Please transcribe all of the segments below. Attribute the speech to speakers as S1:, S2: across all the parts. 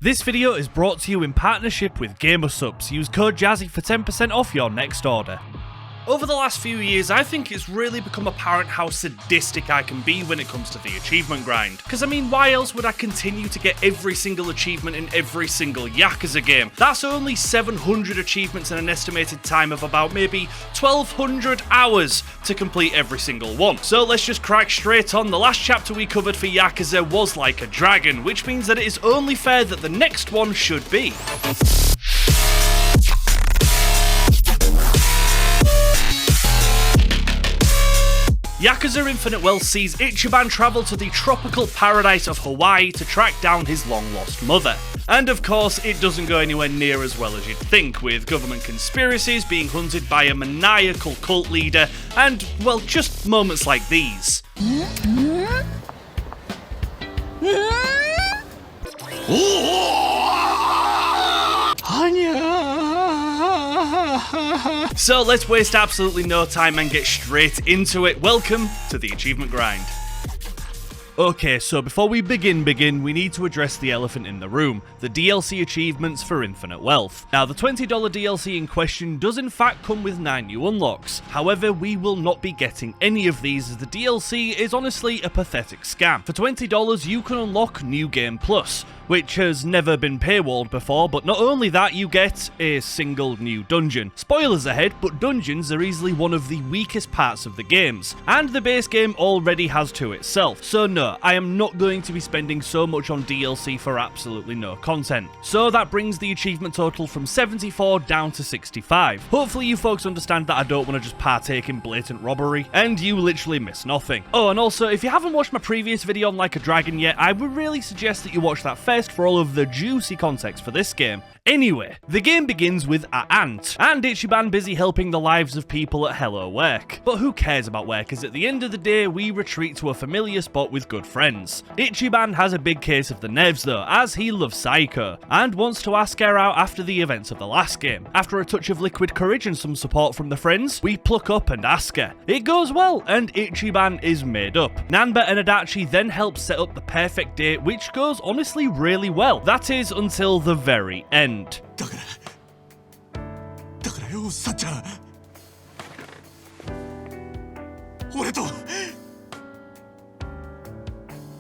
S1: This video is brought to you in partnership with GamerSupps. Use code Jazzy for 10% off your next order. Over the last few years, I think it's really become apparent how sadistic I can be when it comes to the achievement grind. Because I mean, why else would I continue to get every single achievement in every single Yakuza game? That's only 700 achievements in an estimated time of about maybe 1200 hours to complete every single one. So let's just crack straight on. The last chapter we covered for Yakuza was Like a Dragon, which means that it is only fair that the next one should be. Yakuza Infinite Wealth sees Ichiban travel to the tropical paradise of Hawaii to track down his long-lost mother. And of course, it doesn't go anywhere near as well as you'd think, with government conspiracies, being hunted by a maniacal cult leader, and, well, just moments like these. So let's waste absolutely no time and get straight into it. Welcome to the Achievement Grind. Okay, so before we begin, we need to address the elephant in the room, the DLC achievements for Infinite Wealth. Now, the $20 DLC in question does in fact come with 9 new unlocks. However, we will not be getting any of these as the DLC is honestly a pathetic scam. For $20, you can unlock New Game Plus, which has never been paywalled before, but not only that, you get a single new dungeon. Spoilers ahead, but dungeons are easily one of the weakest parts of the games, and the base game already has two itself, so no, I am not going to be spending so much on DLC for absolutely no content. So that brings the achievement total from 74 down to 65. Hopefully you folks understand that I don't want to just partake in blatant robbery, and you literally miss nothing. Oh, and also, if you haven't watched my previous video on Like a Dragon yet, I would really suggest that you watch that first for all of the juicy context for this game. Anyway, the game begins with a ant, and Ichiban busy helping the lives of people at Hello Work. But who cares about work, because at the end of the day, we retreat to a familiar spot with good friends. Ichiban has a big case of the nerves though, as he loves Saiko, and wants to ask her out after the events of the last game. After a touch of liquid courage and some support from the friends, we pluck up and ask her. It goes well, and Ichiban is made up. Nanba and Adachi then help set up the perfect date, which goes honestly really well. That is until the very end.
S2: だからよ、さっちゃん。俺と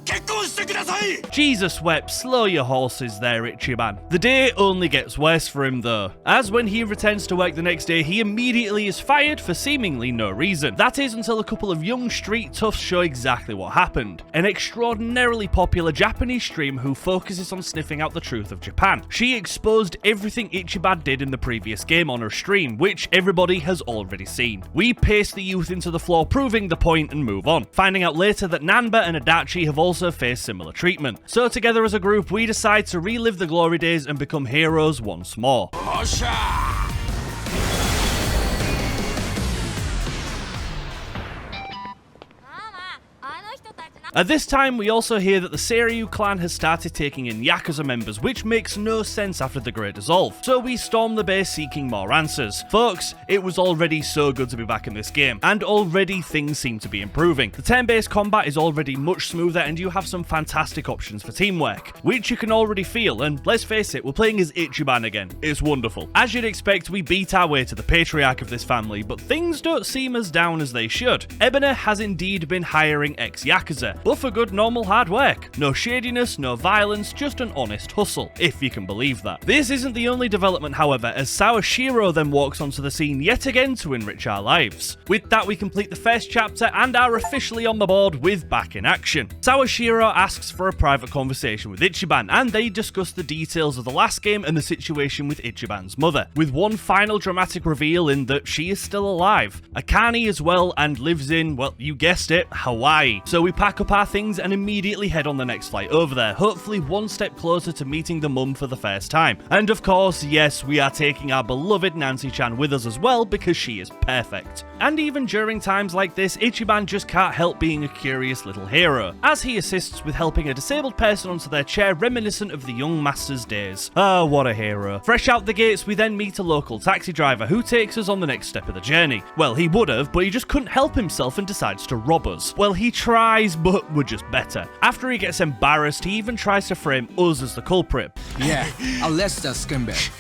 S2: 結婚してください。
S1: Jesus wept, slow your horses there, Ichiban. The day only gets worse for him though, as when he returns to work the next day, he immediately is fired for seemingly no reason. That is until a couple of young street toughs show exactly what happened. An extraordinarily popular Japanese streamer who focuses on sniffing out the truth of Japan. She exposed everything Ichiban did in the previous game on her stream, which everybody has already seen. We paste the youth into the floor, proving the point and move on, finding out later that Nanba and Adachi have also faced similar treatment. So together as a group, we decide to relive the glory days and become heroes once more. At this time, we also hear that the Seiryu clan has started taking in Yakuza members, which makes no sense after the Great Dissolve. So we storm the base seeking more answers. Folks, it was already so good to be back in this game, and already things seem to be improving. The turn-based combat is already much smoother, and you have some fantastic options for teamwork, which you can already feel, and let's face it, we're playing as Ichiban again. It's wonderful. As you'd expect, we beat our way to the patriarch of this family, but things don't seem as down as they should. Ebony has indeed been hiring ex-Yakuza, but for good normal hard work. No shadiness, no violence, just an honest hustle, if you can believe that. This isn't the only development, however, as Sawashiro then walks onto the scene yet again to enrich our lives. With that, we complete the first chapter and are officially on the board with Back in Action. Sawashiro asks for a private conversation with Ichiban, and they discuss the details of the last game and the situation with Ichiban's mother, with one final dramatic reveal in that she is still alive. Akane as well, and lives in, well, you guessed it, Hawaii. So we pack up our things and immediately head on the next flight over there, hopefully one step closer to meeting the mum for the first time. And of course, yes, we are taking our beloved Nancy-chan with us as well because she is perfect. And even during times like this, Ichiban just can't help being a curious little hero, as he assists with helping a disabled person onto their chair reminiscent of the young master's days. Ah, what a hero. Fresh out the gates, we then meet a local taxi driver who takes us on the next step of the journey. Well, he would have, but he just couldn't help himself and decides to rob us. Well, he tries, but we're just better. After he gets embarrassed, he even tries to frame us as the culprit.
S3: Yeah, I'll let that scumbag.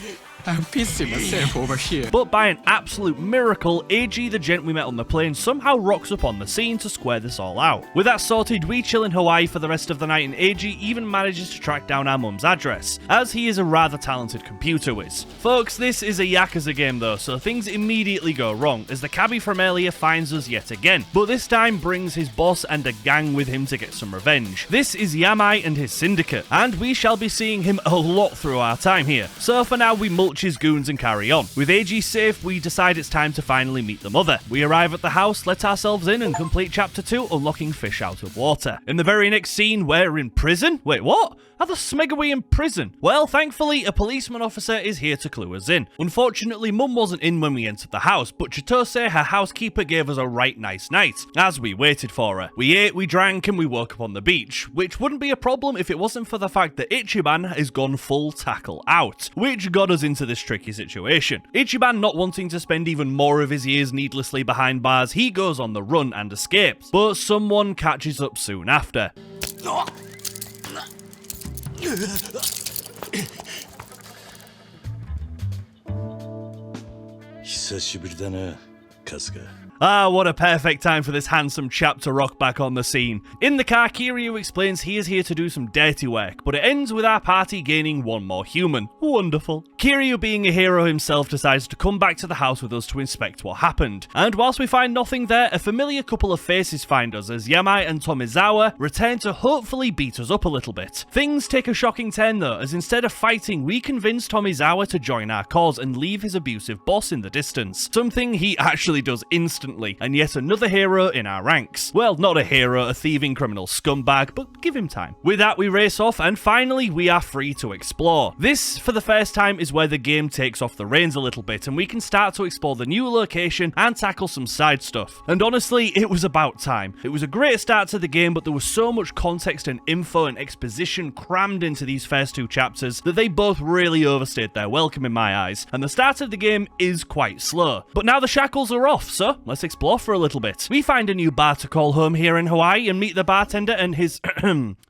S3: I'm pissing myself over here.
S1: But by an absolute miracle, AG, the gent we met on the plane, somehow rocks up on the scene to square this all out. With that sorted, we chill in Hawaii for the rest of the night, and AG even manages to track down our mum's address, as he is a rather talented computer whiz. Folks, this is a Yakuza game though, so things immediately go wrong, as the cabbie from earlier finds us yet again, but this time brings his boss and a gang with him to get some revenge. This is Yamai and his syndicate, and we shall be seeing him a lot through our time here, so for now we mulch his goons and carry on. With AG safe, we decide it's time to finally meet the mother. We arrive at the house, let ourselves in, and complete chapter 2, unlocking fish out of water. In the very next scene, we're in prison? Wait, what? How the smeg are we in prison? Well, thankfully, a policeman officer is here to clue us in. Unfortunately, Mum wasn't in when we entered the house, but Chitose, her housekeeper, gave us a right nice night, as we waited for her. We ate, we drank, and we woke up on the beach, which wouldn't be a problem if it wasn't for the fact that Ichiban has gone full tackle out, which got us into this tricky situation. Ichiban not wanting to spend even more of his years needlessly behind bars, he goes on the run and escapes, but someone catches up soon after.
S2: 久しぶりだな、春日。
S1: Ah, what a perfect time for this handsome chap to rock back on the scene. In the car, Kiryu explains he is here to do some dirty work, but it ends with our party gaining one more human. Wonderful. Kiryu, being a hero himself, decides to come back to the house with us to inspect what happened. And whilst we find nothing there, a familiar couple of faces find us as Yamai and Tomizawa return to hopefully beat us up a little bit. Things take a shocking turn though, as instead of fighting, we convince Tomizawa to join our cause and leave his abusive boss in the distance. Something he actually does instantly. And yet another hero in our ranks. Well, not a hero, a thieving criminal scumbag, but give him time. With that, we race off, and finally, we are free to explore. This, for the first time, is where the game takes off the reins a little bit, and we can start to explore the new location and tackle some side stuff. And honestly, it was about time. It was a great start to the game, but there was so much context and info and exposition crammed into these first two chapters that they both really overstayed their welcome in my eyes, and the start of the game is quite slow. But now the shackles are off, so let's explore for a little bit. We find a new bar to call home here in Hawaii and meet the bartender and his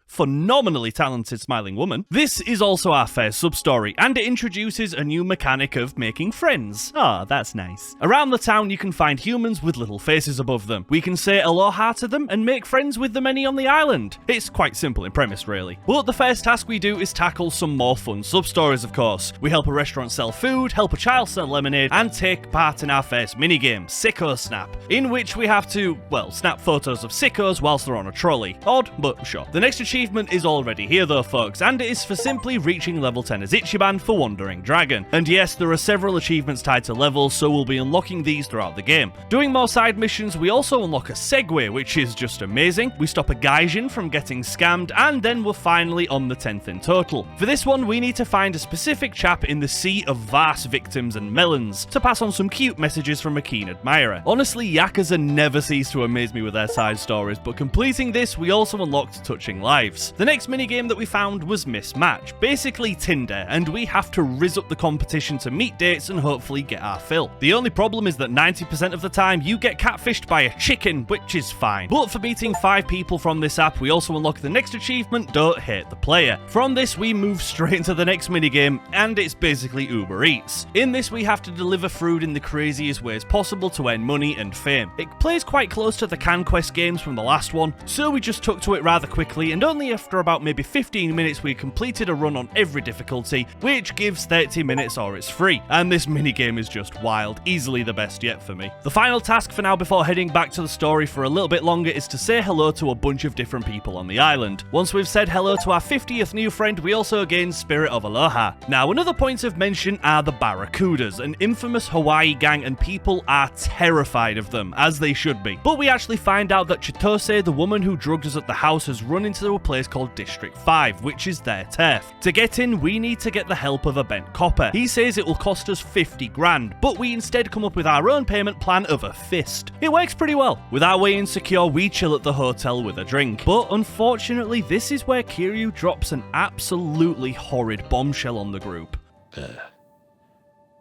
S1: phenomenally talented smiling woman. This is also our first sub-story, and it introduces a new mechanic of making friends. Ah, that's nice. Around the town you can find humans with little faces above them. We can say aloha to them and make friends with the many on the island. It's quite simple in premise really. But the first task we do is tackle some more fun sub-stories of course. We help a restaurant sell food, help a child sell lemonade, and take part in our first minigame, Sicko Snap, in which we have to, well, snap photos of sickos whilst they're on a trolley. Odd, but sure. The next achievement is already here though folks, and it is for simply reaching level 10 as Ichiban for Wandering Dragon. And yes, there are several achievements tied to levels, so we'll be unlocking these throughout the game. Doing more side missions, we also unlock a Segway, which is just amazing. We stop a Gaijin from getting scammed, and then we're finally on the 10th in total. For this one, we need to find a specific chap in the sea of vast victims and melons to pass on some cute messages from a keen admirer. Honestly, Yakuza never cease to amaze me with their side stories, but completing this, we also unlocked Touching Lives. The next minigame that we found was Mismatch, basically Tinder, and we have to rizz up the competition to meet dates and hopefully get our fill. The only problem is that 90% of the time you get catfished by a chicken, which is fine. But for meeting 5 people from this app, we also unlock the next achievement, Don't Hate the Player. From this, we move straight into the next minigame, and it's basically Uber Eats. In this, we have to deliver food in the craziest ways possible to earn money and fame. It plays quite close to the Conquest games from the last one, so we just took to it rather quickly, and only after about maybe 15 minutes we completed a run on every difficulty, which gives 30 minutes or it's free. And this minigame is just wild, easily the best yet for me. The final task for now before heading back to the story for a little bit longer is to say hello to a bunch of different people on the island. Once we've said hello to our 50th new friend, we also gain Spirit of Aloha. Now, another point of mention are the Barracudas, an infamous Hawaii gang, and people are terrified of them, as they should be. But we actually find out that Chitose, the woman who drugged us at the house, has run into a place called District 5, which is their turf. To get in, we need to get the help of a bent copper. He says it will cost us 50 grand, but we instead come up with our own payment plan of a fist. It works pretty well. With our way insecure, we chill at the hotel with a drink. But unfortunately, this is where Kiryu drops an absolutely horrid bombshell on the group.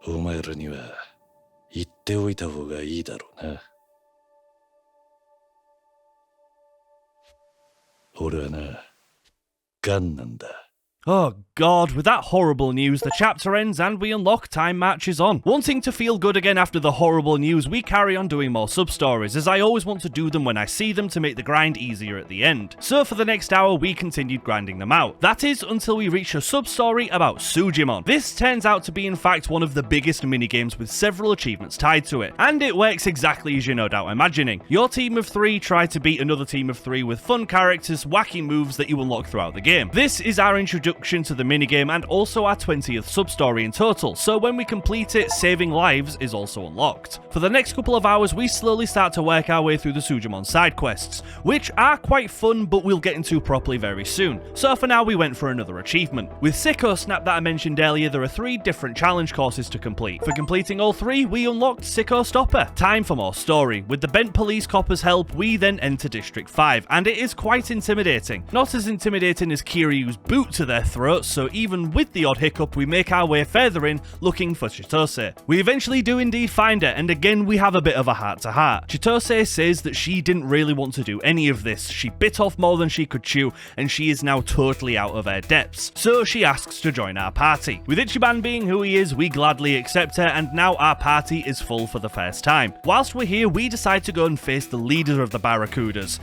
S2: お前らには言っておいた方がいいだろうな。俺はな、ガンなんだ。
S1: Oh god, with that horrible news, the chapter ends and we unlock Time Marches On. Wanting to feel good again after the horrible news, we carry on doing more sub-stories, as I always want to do them when I see them to make the grind easier at the end. So for the next hour, we continued grinding them out. That is, until we reach a sub-story about Sujimon. This turns out to be in fact one of the biggest minigames with several achievements tied to it, and it works exactly as you're no doubt imagining. Your team of 3 try to beat another team of 3 with fun characters, wacky moves that you unlock throughout the game. This is our introduction to the minigame and also our 20th sub-story in total, so when we complete it, saving lives is also unlocked. For the next couple of hours, we slowly start to work our way through the Sujimon side quests, which are quite fun but we'll get into properly very soon. So for now, we went for another achievement. With Sicko Snap that I mentioned earlier, there are 3 different challenge courses to complete. For completing all 3, we unlocked Sicko Stopper. Time for more story. With the bent police copper's help, we then enter District 5, and it is quite intimidating. Not as intimidating as Kiryu's boot to their throats, so even with the odd hiccup, we make our way further in, looking for Chitose. We eventually do indeed find her, and again we have a bit of a heart-to-heart. Chitose says that she didn't really want to do any of this, she bit off more than she could chew, and she is now totally out of her depths. So she asks to join our party. With Ichiban being who he is, we gladly accept her, and now our party is full for the first time. Whilst we're here, we decide to go and face the leader of the Barracudas,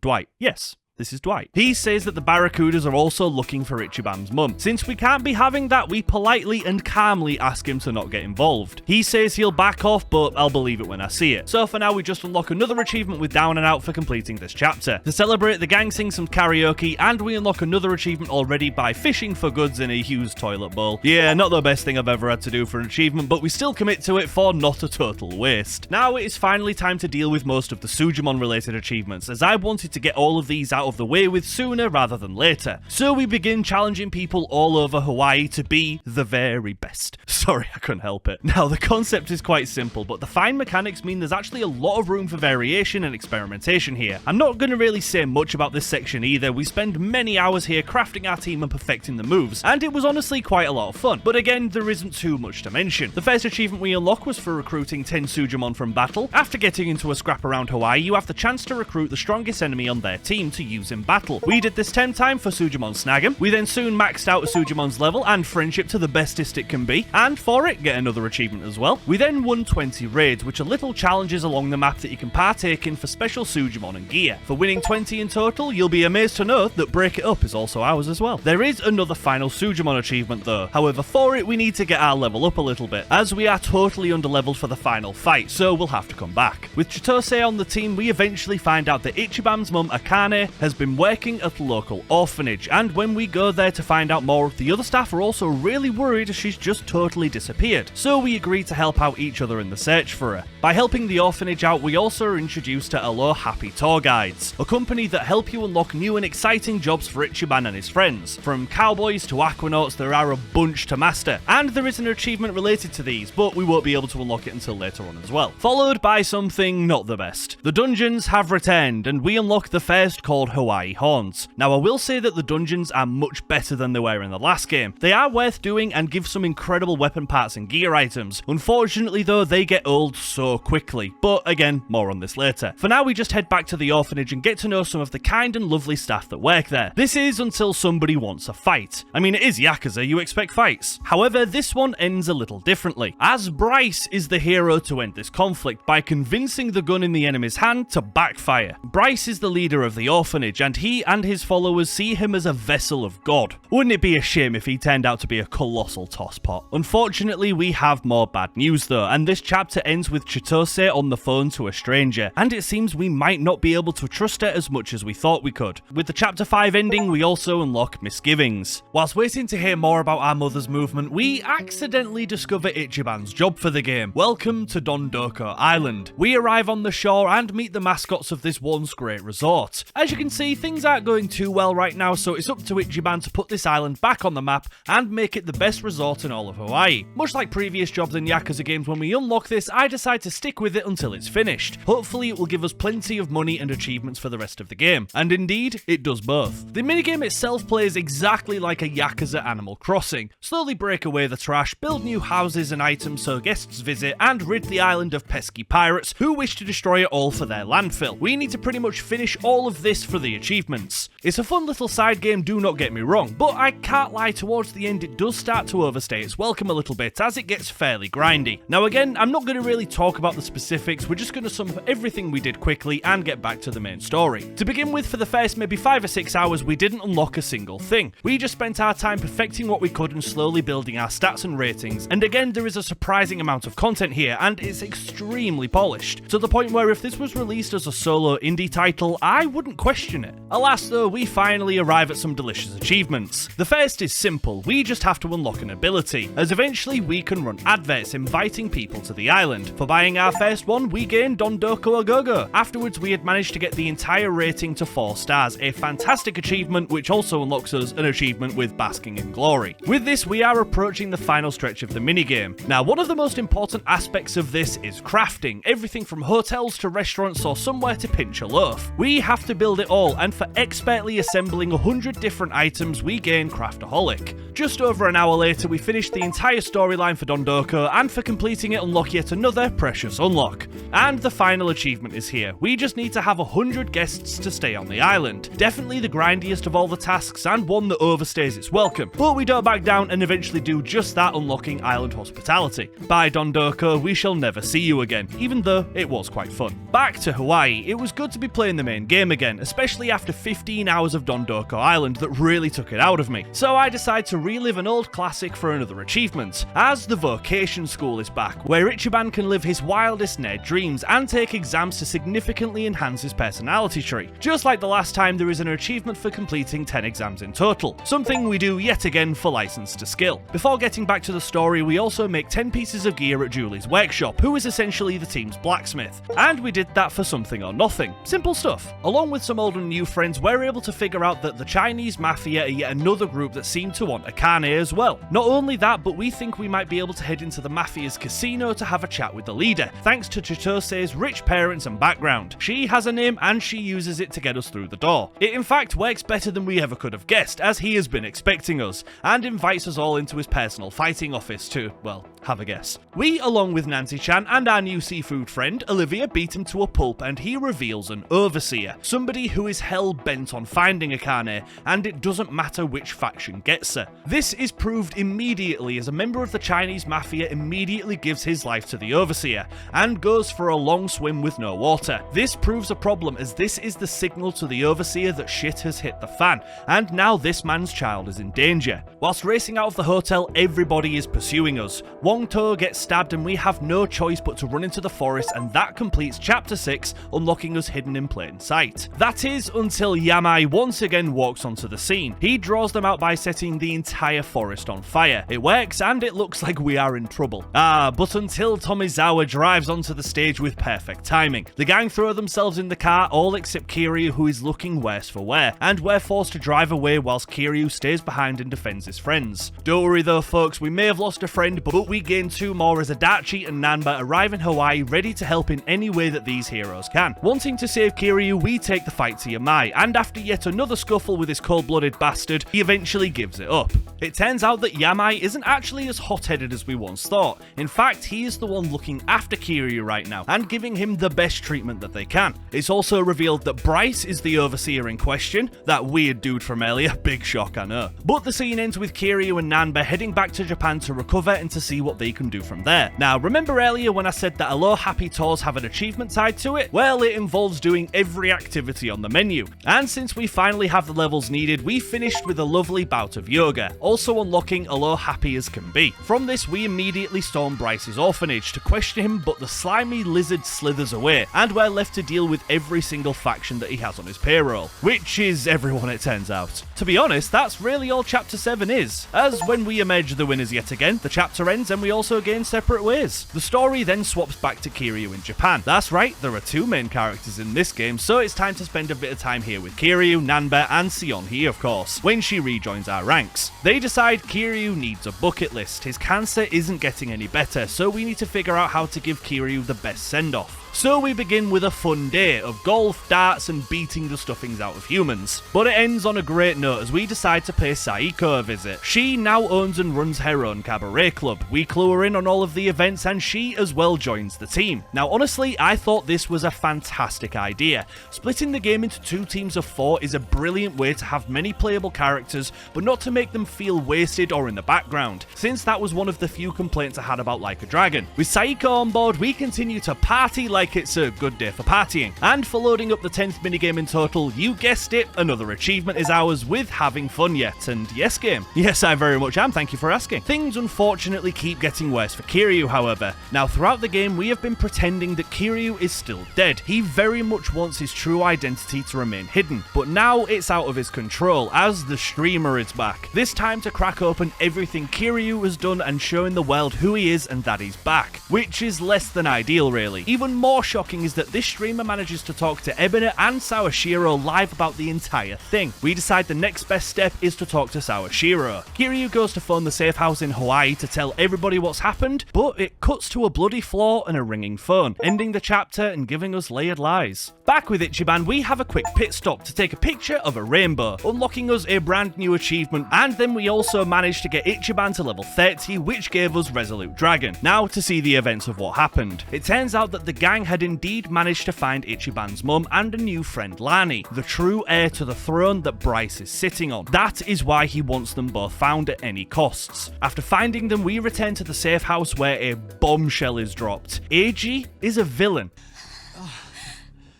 S1: Dwight. Yes. This is Dwight. He says that the Barracudas are also looking for Ichiban's mum. Since we can't be having that, we politely and calmly ask him to not get involved. He says he'll back off, but I'll believe it when I see it. So for now, we just unlock another achievement with Down and Out for completing this chapter. To celebrate, the gang sing some karaoke, and we unlock another achievement already by fishing for goods in a used toilet bowl. Yeah, not the best thing I've ever had to do for an achievement, but we still commit to it for not a total waste. Now it is finally time to deal with most of the Sujimon related achievements, as I wanted to get all of these out of the way with sooner rather than later. So we begin challenging people all over Hawaii to be the very best. Sorry, I couldn't help it. Now, the concept is quite simple, but the fine mechanics mean there's actually a lot of room for variation and experimentation here. I'm not going to really say much about this section either. We spend many hours here crafting our team and perfecting the moves, and it was honestly quite a lot of fun. But again, there isn't too much to mention. The first achievement we unlock was for recruiting 10 Sujimon from battle. After getting into a scrap around Hawaii, you have the chance to recruit the strongest enemy on their team to use in battle. We did this 10 times for Sujimon Snag'em. We then soon maxed out Sujimon's level and friendship to the bestest it can be, and for it, get another achievement as well. We then won 20 raids, which are little challenges along the map that you can partake in for special Sujimon and gear. For winning 20 in total, you'll be amazed to know that Break It Up is also ours as well. There is another final Sujimon achievement though. However, for it, we need to get our level up a little bit, as we are totally underleveled for the final fight, so we'll have to come back. With Chitose on the team, we eventually find out that Ichiban's mum, Akane, has been working at the local orphanage, and when we go there to find out more, the other staff are also really worried she's just totally disappeared. So we agree to help out each other in the search for her. By helping the orphanage out, we also are introduced to Alo Happy Tour Guides, a company that help you unlock new and exciting jobs for Ichiban and his friends. From cowboys to aquanauts, there are a bunch to master, and there is an achievement related to these, but we won't be able to unlock it until later on as well. Followed by something not the best. The dungeons have returned, and we unlock the first, called Hawaii Haunts. Now, I will say that the dungeons are much better than they were in the last game. They are worth doing and give some incredible weapon parts and gear items. Unfortunately though, they get old so quickly, but again, more on this later. For now, we just head back to the orphanage and get to know some of the kind and lovely staff that work there. This is until somebody wants a fight. I mean, it is Yakuza, you expect fights. However, this one ends a little differently, as Bryce is the hero to end this conflict by convincing the gun in the enemy's hand to backfire. Bryce is the leader of the orphanage, and he and his followers see him as a vessel of God. Wouldn't it be a shame if he turned out to be a colossal tosspot? Unfortunately, we have more bad news though, and this chapter ends with Chitose on the phone to a stranger, and it seems we might not be able to trust her as much as we thought we could. With the chapter 5 ending, we also unlock Misgivings. Whilst waiting to hear more about our mother's movement, we accidentally discover Ichiban's job for the game. Welcome to Dondoko Island. We arrive on the shore and meet the mascots of this once great resort. As you can see, things aren't going too well right now, so it's up to Ichiban to put this island back on the map and make it the best resort in all of Hawaii. Much like previous jobs in Yakuza games, when we unlock this, I decide to stick with it until it's finished. Hopefully it will give us plenty of money and achievements for the rest of the game. And indeed, it does both. The minigame itself plays exactly like a Yakuza Animal Crossing. Slowly break away the trash, build new houses and items so guests visit, and rid the island of pesky pirates who wish to destroy it all for their landfill. We need to pretty much finish all of this for the the achievements. It's a fun little side game, do not get me wrong, but I can't lie, towards the end it does start to overstay its welcome a little bit as it gets fairly grindy. Now again, I'm not going to really talk about the specifics, we're just going to sum up everything we did quickly and get back to the main story. To begin with, for the first maybe 5 or 6 hours we didn't unlock a single thing. We just spent our time perfecting what we could and slowly building our stats and ratings, and again there is a surprising amount of content here and it's extremely polished, to the point where if this was released as a solo indie title, I wouldn't question it. Alas though, we finally arrive at some delicious achievements. The first is simple, we just have to unlock an ability, as eventually we can run adverts inviting people to the island. For buying our first one, we gained Dondoko Agogo. Afterwards, we had managed to get the entire rating to 4 stars, a fantastic achievement which also unlocks us an achievement with Basking in Glory. With this, we are approaching the final stretch of the minigame. Now, one of the most important aspects of this is crafting, everything from hotels to restaurants or somewhere to pinch a loaf. We have to build it all, and for expertly assembling 100 different items, we gain Craftaholic. Just over an hour later, we finished the entire storyline for Dondoko, and for completing it, unlock yet another precious unlock. And the final achievement is here. We just need to have 100 guests to stay on the island. Definitely the grindiest of all the tasks, and one that overstays its welcome. But we don't back down and eventually do just that, unlocking island hospitality. Bye Dondoko, we shall never see you again, even though it was quite fun. Back to Hawaii, it was good to be playing the main game again, especially after 15 hours of Dondoko Island that really took it out of me. So I decided to relive an old classic for another achievement, as the Vocation School is back, where Ichiban can live his wildest nerd dreams and take exams to significantly enhance his personality tree. Just like the last time, there is an achievement for completing 10 exams in total, something we do yet again for license to skill. Before getting back to the story, we also make 10 pieces of gear at Julie's workshop, who is essentially the team's blacksmith, and we did that for something or nothing. Simple stuff. Along with some old and new friends, we're able to figure out that the Chinese Mafia are yet another group that seem to want a carne as well. Not only that, but we think we might be able to head into the Mafia's casino to have a chat with the leader, thanks to Chitose's rich parents and background. She has a name and she uses it to get us through the door. It in fact works better than we ever could have guessed, as he has been expecting us, and invites us all into his personal fighting office to, well, have a guess. We, along with Nancy-chan and our new seafood friend, Olivia, beat him to a pulp and he reveals an overseer, somebody who is hell-bent on finding a carne, and it doesn't matter which faction gets her. This is proved immediately as a member of the Chinese Mafia immediately gives his life to the overseer, and goes for a long swim with no water. This proves a problem, as this is the signal to the overseer that shit has hit the fan, and now this man's child is in danger. Whilst racing out of the hotel, everybody is pursuing us. Wong To gets stabbed and we have no choice but to run into the forest, and that completes chapter 6, unlocking us hidden in plain sight. That is until Yamai once again walks onto the scene. He draws them out by setting the entire forest on fire. It works and it looks like we are in trouble. But until Tomizawa drives onto the stage with perfect timing. The gang throw themselves in the car, all except Kiryu, who is looking worse for wear, and we're forced to drive away whilst Kiryu stays behind and defends his friends. Don't worry though folks, we may have lost a friend, but we gain 2 more as Adachi and Nanba arrive in Hawaii ready to help in any way that these heroes can. Wanting to save Kiryu, we take the fight to Yamai, and after yet another scuffle with this cold-blooded bastard, he eventually gives it up. It turns out that Yamai isn't actually as hot-headed as we once thought. In fact, he is the one looking after Kiryu right now, and giving him the best treatment that they can. It's also revealed that Bryce is the overseer in question, that weird dude from earlier, big shock I know. But the scene ends with Kiryu and Nanba heading back to Japan to recover and to see what they can do from there. Now, remember earlier when I said that Aloha Happy Tours have an achievement tied to it? Well, it involves doing every activity on the menu. And since we finally have the levels needed, we finished with a lovely bout of yoga, also unlocking Aloha Happy as can be. From this, we immediately storm Bryce's orphanage to question him, but the slimy lizard slithers away, and we're left to deal with every single faction that he has on his payroll, which is everyone it turns out. To be honest, that's really all Chapter 7 is, as when we emerge the winners yet again, the chapter ends and we also gain separate ways. The story then swaps back to Kiryu in Japan. That's right, there are 2 main characters in this game, so it's time to spend a bit of time here with Kiryu, Nanba, and Sionhee of course, when she rejoins our ranks. They decide Kiryu needs a bucket list. His cancer isn't getting any better, so we need to figure out how to give Kiryu the best send-off. So we begin with a fun day of golf, darts and beating the stuffings out of humans. But it ends on a great note as we decide to pay Saiko a visit. She now owns and runs her own cabaret club. We clue her in on all of the events and she as well joins the team. Now honestly, I thought this was a fantastic idea. Splitting the game into 2 teams of 4 is a brilliant way to have many playable characters, but not to make them feel wasted or in the background, since that was one of the few complaints I had about Like a Dragon. With Saiko on board, we continue to party like it's a good day for partying. And for loading up the 10th minigame in total, you guessed it, another achievement is ours with having fun yet. And yes game. Yes, I very much am, thank you for asking. Things unfortunately keep getting worse for Kiryu, however. Now throughout the game, we have been pretending that Kiryu is still dead. He very much wants his true identity to remain hidden, but now it's out of his control as the streamer is back. This time to crack open everything Kiryu has done and showing the world who he is and that he's back, which is less than ideal really. Even more shocking is that this streamer manages to talk to Ebony and Sawashiro live about the entire thing. We decide the next best step is to talk to Sawashiro. Kiryu goes to phone the safe house in Hawaii to tell everybody what's happened, but it cuts to a bloody floor and a ringing phone, ending the chapter and giving us layered lies. Back with Ichiban, we have a quick pit stop to take a picture of a rainbow, unlocking us a brand new achievement, and then we also managed to get Ichiban to level 30, which gave us Resolute Dragon. Now to see the events of what happened. It turns out that the gang had indeed managed to find Ichiban's mum and a new friend Lani, the true heir to the throne that Bryce is sitting on. That is why he wants them both found at any costs. After finding them, we return to the safe house where a bombshell is dropped. Eiji is a villain.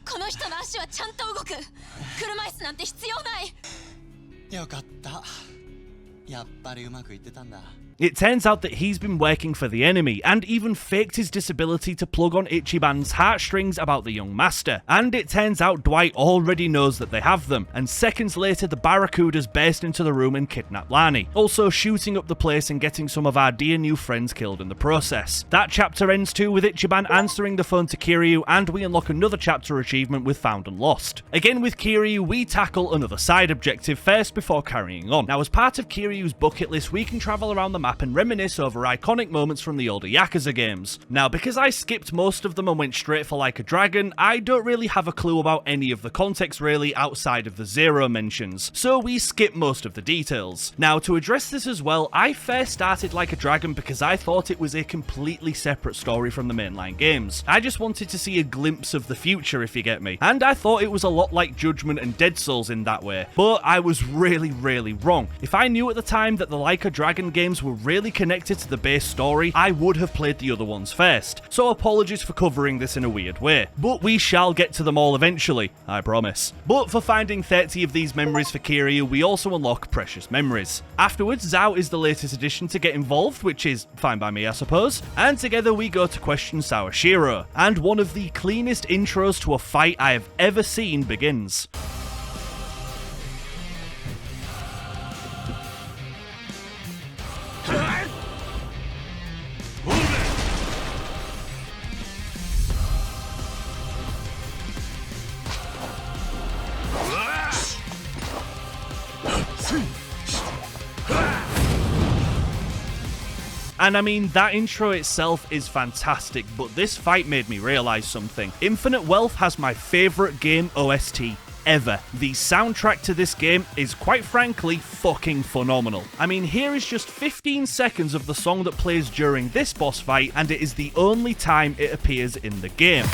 S4: この人の足はちゃんと動く。車椅子なんて必要ない。
S5: よかった。やっぱりうまくいってたんだ。
S1: It turns out that he's been working for the enemy, and even faked his disability to plug on Ichiban's heartstrings about the young master. And it turns out Dwight already knows that they have them, and seconds later the Barracudas burst into the room and kidnap Lani, also shooting up the place and getting some of our dear new friends killed in the process. That chapter ends too with Ichiban answering the phone to Kiryu, and we unlock another chapter achievement with Found and Lost. Again with Kiryu, we tackle another side objective first before carrying on. Now as part of Kiryu's bucket list, we can travel around the map and reminisce over iconic moments from the older Yakuza games. Now, because I skipped most of them and went straight for Like a Dragon, I don't really have a clue about any of the context really outside of the Zero mentions, so we skip most of the details. Now, to address this as well, I first started Like a Dragon because I thought it was a completely separate story from the mainline games. I just wanted to see a glimpse of the future, if you get me, and I thought it was a lot like Judgment and Dead Souls in that way, but I was really wrong. If I knew at the time that the Like a Dragon games were really connected to the base story, I would have played the other ones first, so apologies for covering this in a weird way. But we shall get to them all eventually, I promise. But for finding 30 of these memories for Kiryu, we also unlock Precious Memories. Afterwards, Zao is the latest addition to get involved, which is fine by me I suppose, and together we go to question Sawashiro, and one of the cleanest intros to a fight I have ever seen begins. And I mean, that intro itself is fantastic, but this fight made me realise something. Infinite Wealth has my favourite game OST ever. The soundtrack to this game is quite frankly fucking phenomenal. I mean, here is just 15 seconds of the song that plays during this boss fight, and it is the only time it appears in the game.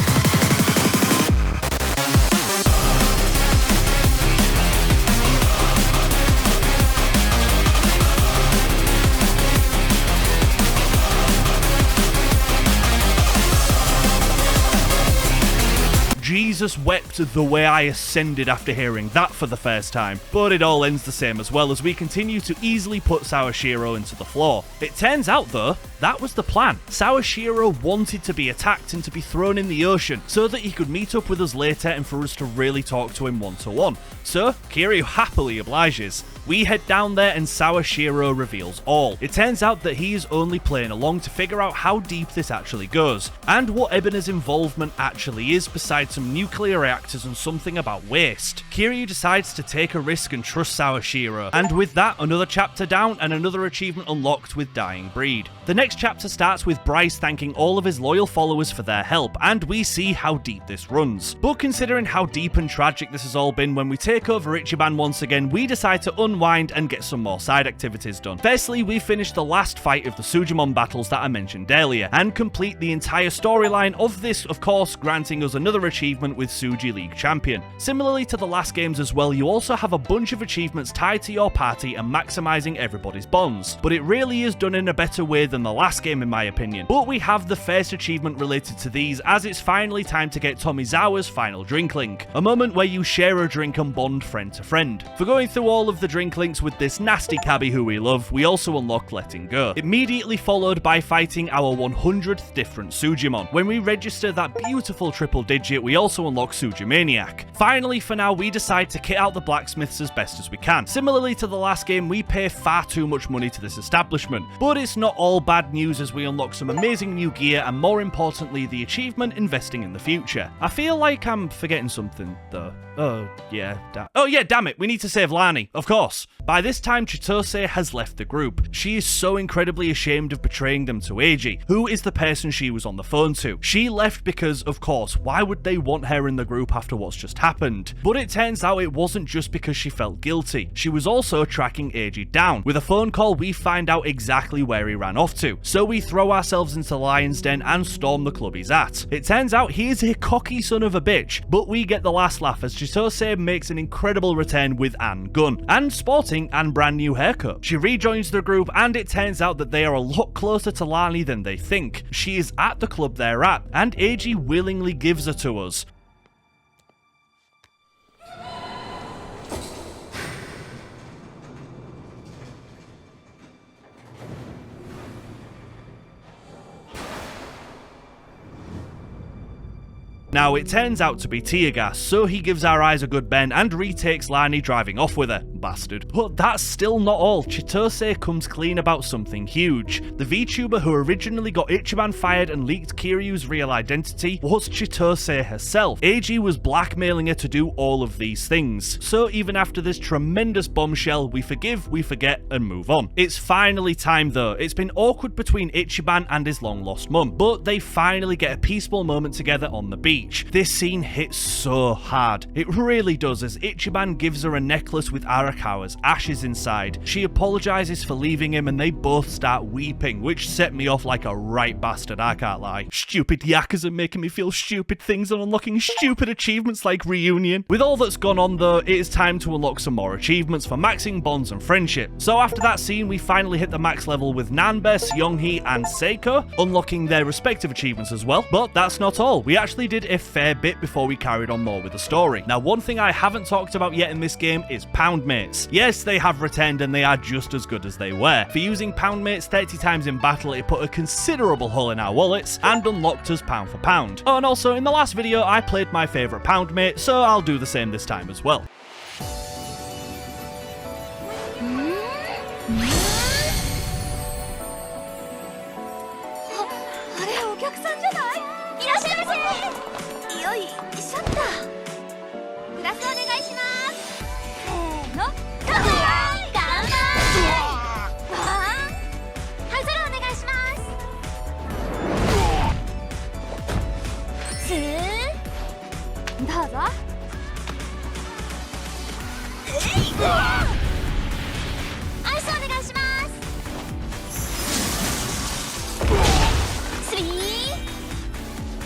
S1: Jesus wept the way I ascended after hearing that for the first time, but it all ends the same as well as we continue to easily put Sawashiro into the floor. It turns out though, that was the plan. Sawashiro wanted to be attacked and to be thrown in the ocean so that he could meet up with us later and for us to really talk to him one-to-one. So, Kiryu happily obliges. We head down there and Sawashiro reveals all. It turns out that he is only playing along to figure out how deep this actually goes, and what Ebena's involvement actually is besides some nuclear reactors and something about waste. Kiryu decides to take a risk and trust Sawashiro, and with that, another chapter down and another achievement unlocked with Dying Breed. The next chapter starts with Bryce thanking all of his loyal followers for their help, and we see how deep this runs. But considering how deep and tragic this has all been, when we take over Ichiban once again, we decide to unwind and get some more side activities done. Firstly, we finish the last fight of the Sujimon battles that I mentioned earlier, and complete the entire storyline of this, of course, granting us another achievement with Suji League Champion. Similarly to the last games as well, you also have a bunch of achievements tied to your party and maximising everybody's bonds, but it really is done in a better way than the last game in my opinion. But we have the first achievement related to these, as it's finally time to get Tomizawa's final drink link, a moment where you share a drink and bond friend to friend. For going through all of the drink links with this nasty cabbie who we love, we also unlock Letting Go, immediately followed by fighting our 100th different Sujimon. When we register that beautiful triple digit, we also unlock Sujimaniac. Finally, for now, we decide to kit out the blacksmiths as best as we can. Similarly to the last game, we pay far too much money to this establishment, but it's not all bad news as we unlock some amazing new gear and, more importantly, the achievement investing in the future. I feel like I'm forgetting something though. Oh yeah, damn it, we need to save Lani, of course. By this time, Chitose has left the group. She is so incredibly ashamed of betraying them to Eiji, who is the person she was on the phone to. She left because, of course, why would they want her in the group after what's just happened? But it turns out it wasn't just because she felt guilty. She was also tracking Eiji down. With a phone call, we find out exactly where he ran off to. So we throw ourselves into Lion's Den and storm the club he's at. It turns out he is a cocky son of a bitch, but we get the last laugh as Chitose makes an incredible return with Ann Gunn, and sporting an brand new haircut. She rejoins the group, and it turns out that they are a lot closer to Lani than they think. She is at the club they're at, and Eiji willingly gives her to us. Now, it turns out to be tear gas, so he gives our eyes a good bend and retakes Lani driving off with her. Bastard. But that's still not all. Chitose comes clean about something huge. The VTuber who originally got Ichiban fired and leaked Kiryu's real identity was Chitose herself. Eiji was blackmailing her to do all of these things. So even after this tremendous bombshell, we forgive, we forget, and move on. It's finally time though. It's been awkward between Ichiban and his long lost mum, but they finally get a peaceful moment together on the beach. This scene hits so hard. It really does, as Ichiban gives her a necklace with Arakawa's ashes inside. She apologizes for leaving him and they both start weeping, which set me off like a right bastard, I can't lie. Stupid Yakuza making me feel stupid things and unlocking stupid achievements like reunion. With all that's gone on though, it is time to unlock some more achievements for maxing bonds and friendship. So after that scene, we finally hit the max level with Nanbe, Seonghee and Seiko, unlocking their respective achievements as well. But that's not all. We actually did a fair bit before we carried on more with the story. Now, one thing I haven't talked about yet in this game is pound mates. Yes, they have returned and they are just as good as they were. For using pound mates 30 times in battle, it put a considerable hole in our wallets and unlocked us pound for pound. Oh, and also in the last video, I played my favourite pound mate, so I'll do the same this time as well.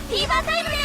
S4: フィーバータイムです。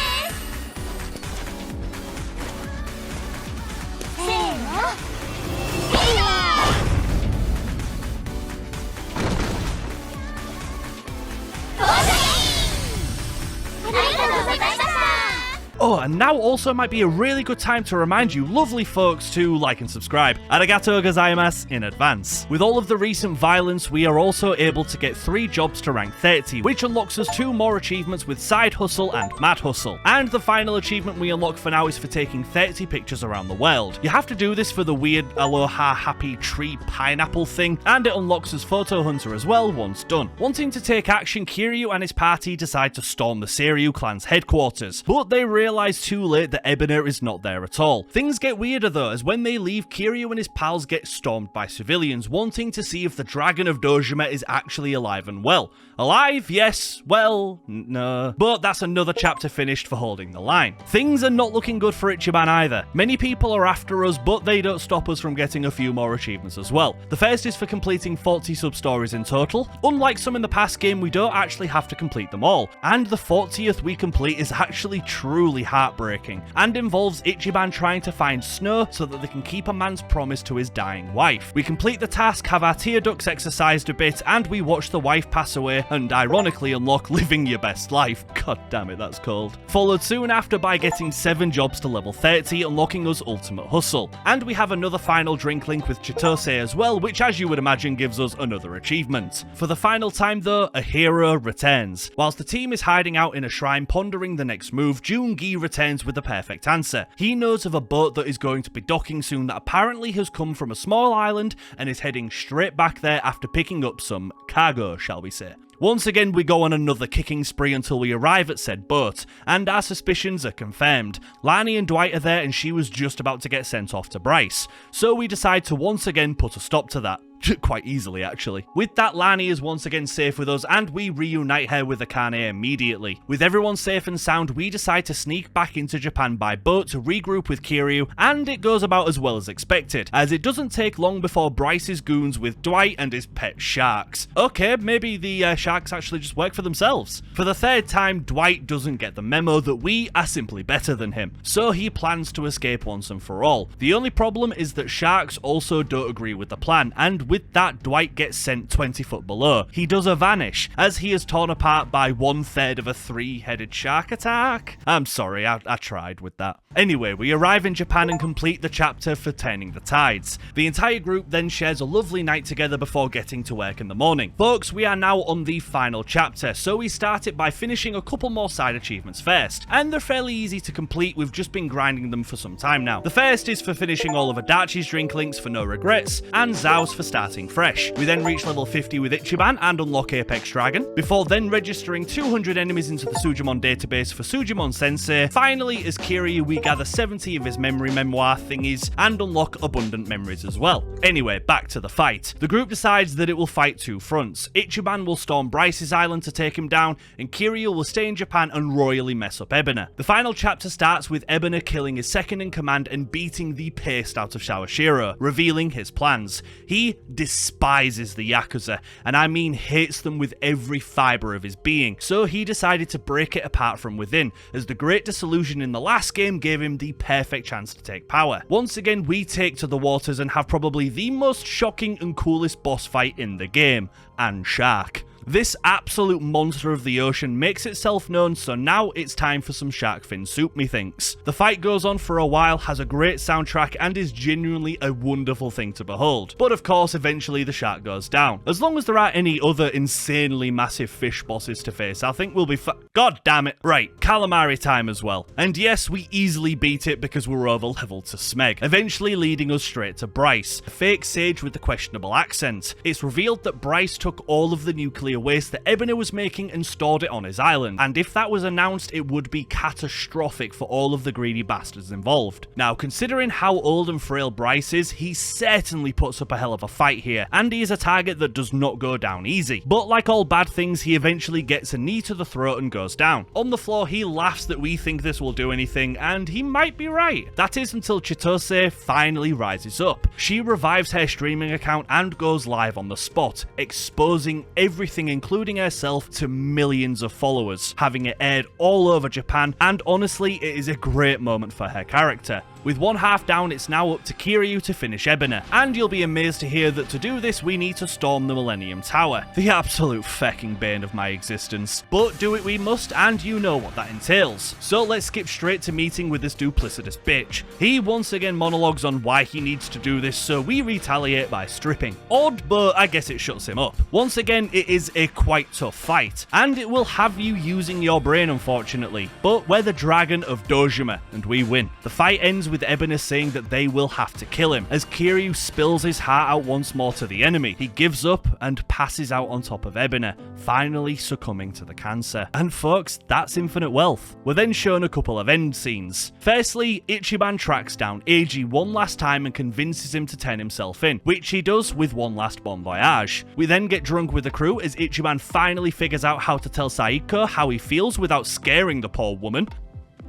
S1: Oh, and now also might be a really good time to remind you lovely folks to like and subscribe. Arigatou gozaimasu in advance. With all of the recent violence, we are also able to get 3 jobs to rank 30, which unlocks us 2 more achievements with Side Hustle and Mad Hustle. And the final achievement we unlock for now is for taking 30 pictures around the world. You have to do this for the weird Aloha Happy Tree Pineapple thing, and it unlocks as Photo Hunter as well once done. Wanting to take action, Kiryu and his party decide to storm the Seiryu clan's headquarters, but they realise too late that Ebina is not there at all. Things get weirder though, as when they leave, Kiryu and his pals get stormed by civilians, wanting to see if the Dragon of Dojima is actually alive and well. Alive? Yes. Well, no. But that's another chapter finished for holding the line. Things are not looking good for Ichiban either. Many people are after us, but they don't stop us from getting a few more achievements as well. The first is for completing 40 sub-stories in total. Unlike some in the past game, we don't actually have to complete them all. And the 40th we complete is actually truly heartbreaking, and involves Ichiban trying to find snow so that they can keep a man's promise to his dying wife. We complete the task, have our tear ducts exercised a bit, and we watch the wife pass away and ironically unlock Living Your Best Life. God damn it, that's cold. Followed soon after by getting 7 jobs to level 30, unlocking us Ultimate Hustle. And we have another final drink link with Chitose as well, which as you would imagine gives us another achievement. For the final time though, a hero returns. Whilst the team is hiding out in a shrine pondering the next move, Jungi returns with the perfect answer. He knows of a boat that is going to be docking soon that apparently has come from a small island and is heading straight back there after picking up some cargo, shall we say. Once again, we go on another kicking spree until we arrive at said boat, and our suspicions are confirmed. Lani and Dwight are there and she was just about to get sent off to Bryce, so we decide to once again put a stop to that. Quite easily, actually. With that, Lani is once again safe with us, and we reunite her with Akane immediately. With everyone safe and sound, we decide to sneak back into Japan by boat to regroup with Kiryu, and it goes about as well as expected, as it doesn't take long before Bryce's goons with Dwight and his pet sharks. Okay, maybe the sharks actually just work for themselves. For the 3rd time, Dwight doesn't get the memo that we are simply better than him, so he plans to escape once and for all. The only problem is that sharks also don't agree with the plan, and with that, Dwight gets sent 20 foot below. He does a vanish, as he is torn apart by 1/3 of a 3-headed shark attack. I'm sorry, I tried with that. Anyway, we arrive in Japan and complete the chapter for Turning the Tides. The entire group then shares a lovely night together before getting to work in the morning. Folks, we are now on the final chapter, so we start it by finishing a couple more side achievements first, and they're fairly easy to complete. We've just been grinding them for some time now. The first is for finishing all of Adachi's drink links for no regrets, and Zao's for starting fresh. We then reach level 50 with Ichiban and unlock Apex Dragon, before then registering 200 enemies into the Sujimon database for Sujimon Sensei. Finally, as Kiryu, we gather 70 of his memory memoir thingies and unlock abundant memories as well. Anyway, back to the fight. The group decides that it will fight 2 fronts. Ichiban will storm Bryce's island to take him down, and Kiryu will stay in Japan and royally mess up Ebina. The final chapter starts with Ebina killing his second in command and beating the paste out of Shawashiro, revealing his plans. He despises the Yakuza, and I mean hates them with every fibre of his being, so he decided to break it apart from within, as the Great Disillusion in the last game gave him the perfect chance to take power. Once again, we take to the waters and have probably the most shocking and coolest boss fight in the game, and Shark. This absolute monster of the ocean makes itself known, so now it's time for some shark fin soup, methinks. The fight goes on for a while, has a great soundtrack, and is genuinely a wonderful thing to behold. But of course, eventually the shark goes down. As long as there aren't any other insanely massive fish bosses to face, I think we'll be God damn it. Right, calamari time as well. And yes, we easily beat it because we're over leveled to Smeg, eventually leading us straight to Bryce, a fake sage with the questionable accent. It's revealed that Bryce took all of the nuclear waste that Ebina was making and stored it on his island, and if that was announced, it would be catastrophic for all of the greedy bastards involved. Now, considering how old and frail Bryce is, he certainly puts up a hell of a fight here, and he is a target that does not go down easy. But like all bad things, he eventually gets a knee to the throat and goes down. On the floor, he laughs that we think this will do anything, and he might be right. That is until Chitose finally rises up. She revives her streaming account and goes live on the spot, exposing everything, including herself, to millions of followers, having it aired all over Japan, and honestly, it is a great moment for her character. With one half down, it's now up to Kiryu to finish Ebony, and you'll be amazed to hear that to do this we need to storm the Millennium Tower. The absolute fecking bane of my existence. But do it we must, and you know what that entails. So let's skip straight to meeting with this duplicitous bitch. He once again monologues on why he needs to do this, so we retaliate by stripping. Odd, but I guess it shuts him up. Once again, it is a quite tough fight, and it will have you using your brain unfortunately, but we're the Dragon of Dojima, and we win. The fight ends with Ebony saying that they will have to kill him, as Kiryu spills his heart out once more to the enemy. He gives up and passes out on top of Ebony, finally succumbing to the cancer. And folks, that's infinite wealth. We're then shown a couple of end scenes. Firstly, Ichiban tracks down Eiji one last time and convinces him to turn himself in, which he does with one last bon voyage. We then get drunk with the crew as Ichiban finally figures out how to tell Saiko how he feels without scaring the poor woman.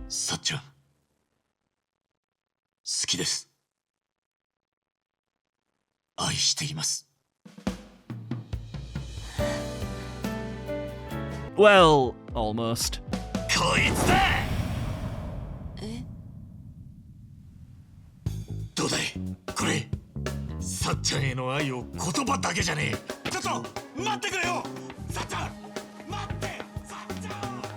S6: さっちゃん好きです愛しています
S1: Well, almost.
S6: こいつだどうだいこれさっちゃんへの愛を言葉だけじゃねえちょっと待ってくれよさっちゃん待って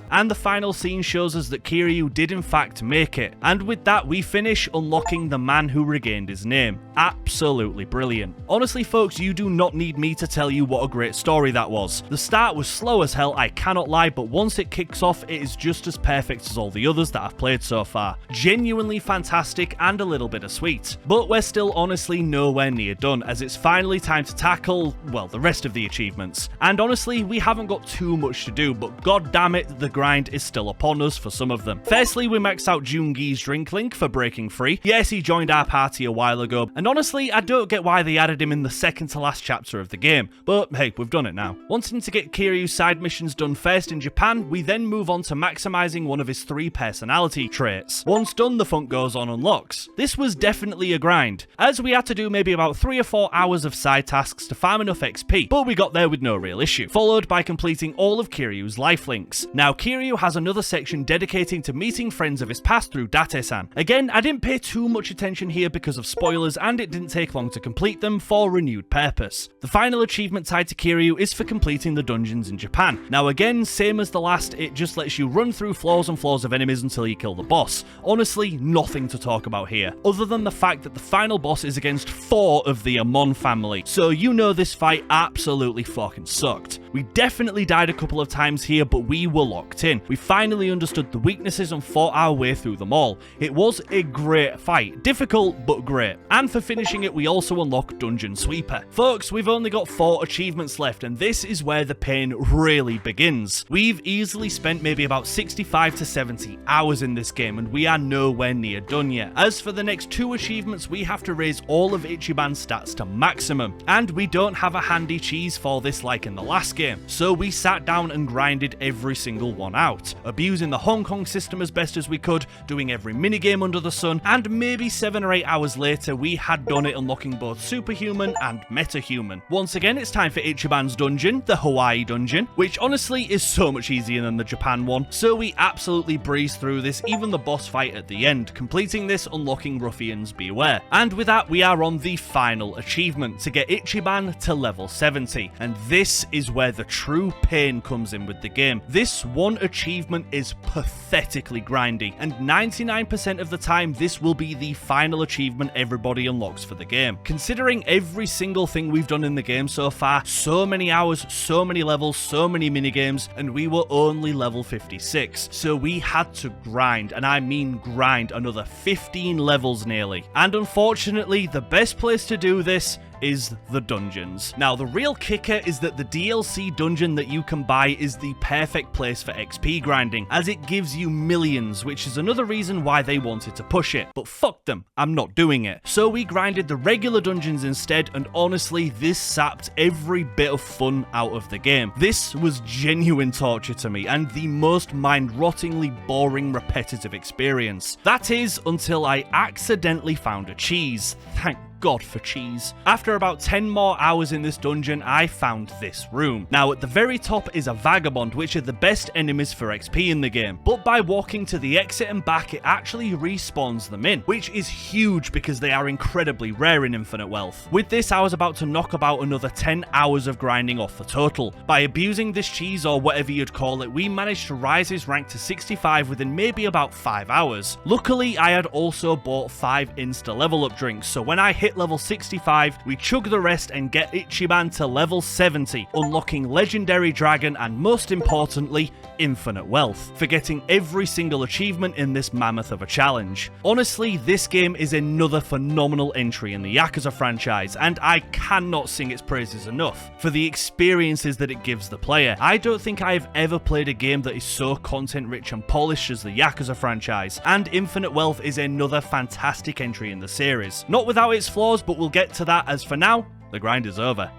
S1: And the final scene shows us that Kiryu did in fact make it. And with that, we finish unlocking the man who regained his name. Absolutely brilliant. Honestly, folks, you do not need me to tell you what a great story that was. The start was slow as hell, I cannot lie, but once it kicks off, it is just as perfect as all the others that I've played so far. Genuinely fantastic and a little bit of sweet. But we're still honestly nowhere near done, as it's finally time to tackle, well, the rest of the achievements. And honestly, we haven't got too much to do, but god damn it, the grind is still upon us for some of them. Firstly, we maxed out Jungi's drink link for breaking free. Yes, he joined our party a while ago, and honestly, I don't get why they added him in the second to last chapter of the game, but hey, we've done it now. Wanting to get Kiryu's side missions done first in Japan, we then move on to maximizing one of his 3 personality traits. Once done, the funk goes on unlocks. This was definitely a grind, as we had to do maybe about 3 or 4 hours of side tasks to farm enough XP, but we got there with no real issue, followed by completing all of Kiryu's life links. Now, Kiryu has another section dedicating to meeting friends of his past through Date-san. Again, I didn't pay too much attention here because of spoilers, and it didn't take long to complete them for renewed purpose. The final achievement tied to Kiryu is for completing the dungeons in Japan. Now again, same as the last, it just lets you run through floors and floors of enemies until you kill the boss. Honestly, nothing to talk about here, other than the fact that the final boss is against 4 of the Amon family, so you know this fight absolutely fucking sucked. We definitely died a couple of times here, but we were locked in. We finally understood the weaknesses and fought our way through them all. It was a great fight, difficult but great. And for finishing it, we also unlock Dungeon Sweeper. Folks, we've only got 4 achievements left, and this is where the pain really begins. We've easily spent maybe about 65 to 70 hours in this game, and we are nowhere near done yet. As for the next 2 achievements, we have to raise all of Ichiban's stats to maximum, and we don't have a handy cheese for this like in the last game, so we sat down and grinded every single one out, abusing the Hong Kong system as best as we could, doing every minigame under the sun, and maybe 7 or 8 hours later we had done it, unlocking both Superhuman and Metahuman. Once again, it's time for Ichiban's dungeon, the Hawaii dungeon, which honestly is so much easier than the Japan one, so we absolutely breeze through this, even the boss fight at the end, completing this, unlocking Ruffians Beware. And with that, we are on the final achievement, to get Ichiban to level 70, and this is where the true pain comes in with the game. This one achievement is pathetically grindy, and 99% of the time this will be the final achievement everybody unlocks for the game. Considering every single thing we've done in the game so far, so many hours, so many levels, so many minigames, and we were only level 56, so we had to grind, and I mean grind, another 15 levels nearly. And unfortunately, the best place to do this is the dungeons. Now, the real kicker is that the DLC dungeon that you can buy is the perfect place for XP grinding, as it gives you millions, which is another reason why they wanted to push it. But fuck them, I'm not doing it. So we grinded the regular dungeons instead, and honestly, this sapped every bit of fun out of the game. This was genuine torture to me, and the most mind-rottingly boring, repetitive experience. That is, until I accidentally found a cheese. Thank god for cheese. After about 10 more hours in this dungeon, I found this room. Now at the very top is a vagabond, which are the best enemies for XP in the game, but by walking to the exit and back it actually respawns them in, which is huge because they are incredibly rare in Infinite Wealth. With this I was about to knock about another 10 hours of grinding off the total. By abusing this cheese, or whatever you'd call it, we managed to rise his rank to 65 within maybe about 5 hours. Luckily I had also bought 5 insta level up drinks, so when I hit level 65 we chug the rest and get Ichiban to level 70, unlocking Legendary Dragon and most importantly Infinite Wealth, for getting every single achievement in this mammoth of a challenge. Honestly, this game is another phenomenal entry in the Yakuza franchise, and I cannot sing its praises enough for the experiences that it gives the player. I don't think I have ever played a game that is so content rich and polished as the Yakuza franchise, and Infinite Wealth is another fantastic entry in the series. Not without its flaws, but we'll get to that, as for now, the grind is over.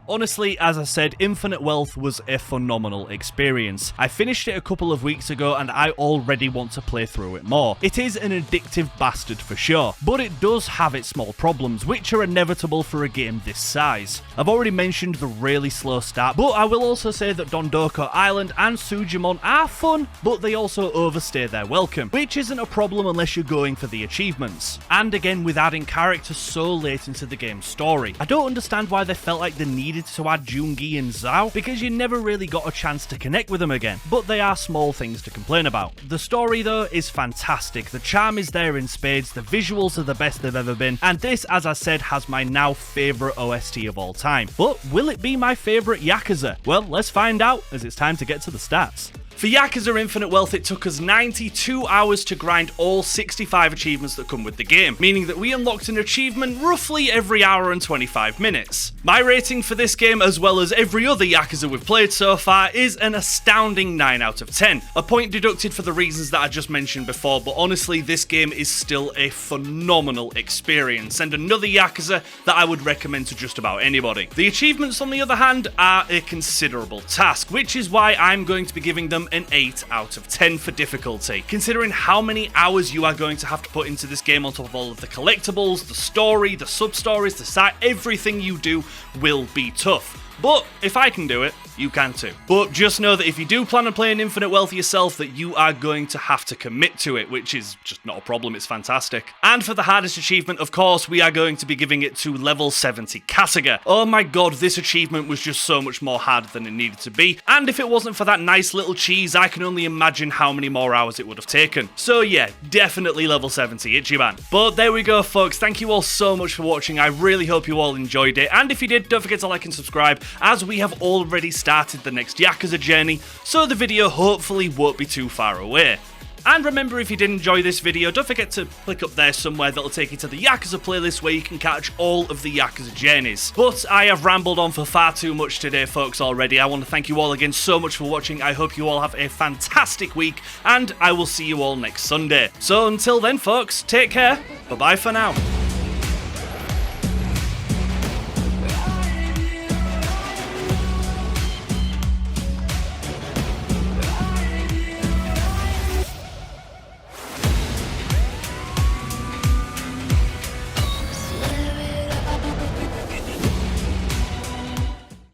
S1: Honestly, as I said, Infinite Wealth was a phenomenal experience. I finished it a couple of weeks ago and I already want to play through it more. It is an addictive bastard for sure, but it does have its small problems, which are inevitable for a game this size. I've already mentioned the really slow start, but I will also say that Dondoko Island and Sujimon are fun, but they also overstay their welcome, which isn't a problem unless you're going for the achievements. And again, with adding characters so late into the game's story, I don't understand why they felt like they needed to add Jungi and Zhao, because you never really got a chance to connect with them again, but they are small things to complain about. The story though is fantastic, the charm is there in spades, the visuals are the best they've ever been, and this, as I said, has my now favourite OST of all time. But will it be my favourite Yakuza? Well, let's find out, as it's time to get to the stats. For Yakuza Infinite Wealth, it took us 92 hours to grind all 65 achievements that come with the game, meaning that we unlocked an achievement roughly every hour and 25 minutes. My rating for this game, as well as every other Yakuza we've played so far, is an astounding 9 out of 10. A point deducted for the reasons that I just mentioned before, but honestly, this game is still a phenomenal experience, and another Yakuza that I would recommend to just about anybody. The achievements, on the other hand, are a considerable task, which is why I'm going to be giving them an 8 out of 10 for difficulty. Considering how many hours you are going to have to put into this game on top of all of the collectibles, the story, the sub-stories, the site, everything you do will be tough. But if I can do it, you can too. But just know that if you do plan on playing Infinite Wealth yourself, that you are going to have to commit to it, which is just not a problem, it's fantastic. And for the hardest achievement, of course, we are going to be giving it to level 70 Kasuga. Oh my god, this achievement was just so much more hard than it needed to be, and if it wasn't for that nice little cheese, I can only imagine how many more hours it would have taken. So yeah, definitely level 70 Ichiban. But there we go folks, thank you all so much for watching, I really hope you all enjoyed it, and if you did, don't forget to like and subscribe, as we have already started the next Yakuza journey, so the video hopefully won't be too far away. And remember, if you did enjoy this video, don't forget to click up there somewhere that'll take you to the Yakuza playlist where you can catch all of the Yakuza journeys. But I have rambled on for far too much today folks already. I want to thank you all again so much for watching, I hope you all have a fantastic week, and I will see you all next Sunday. So until then folks, take care, bye bye for now.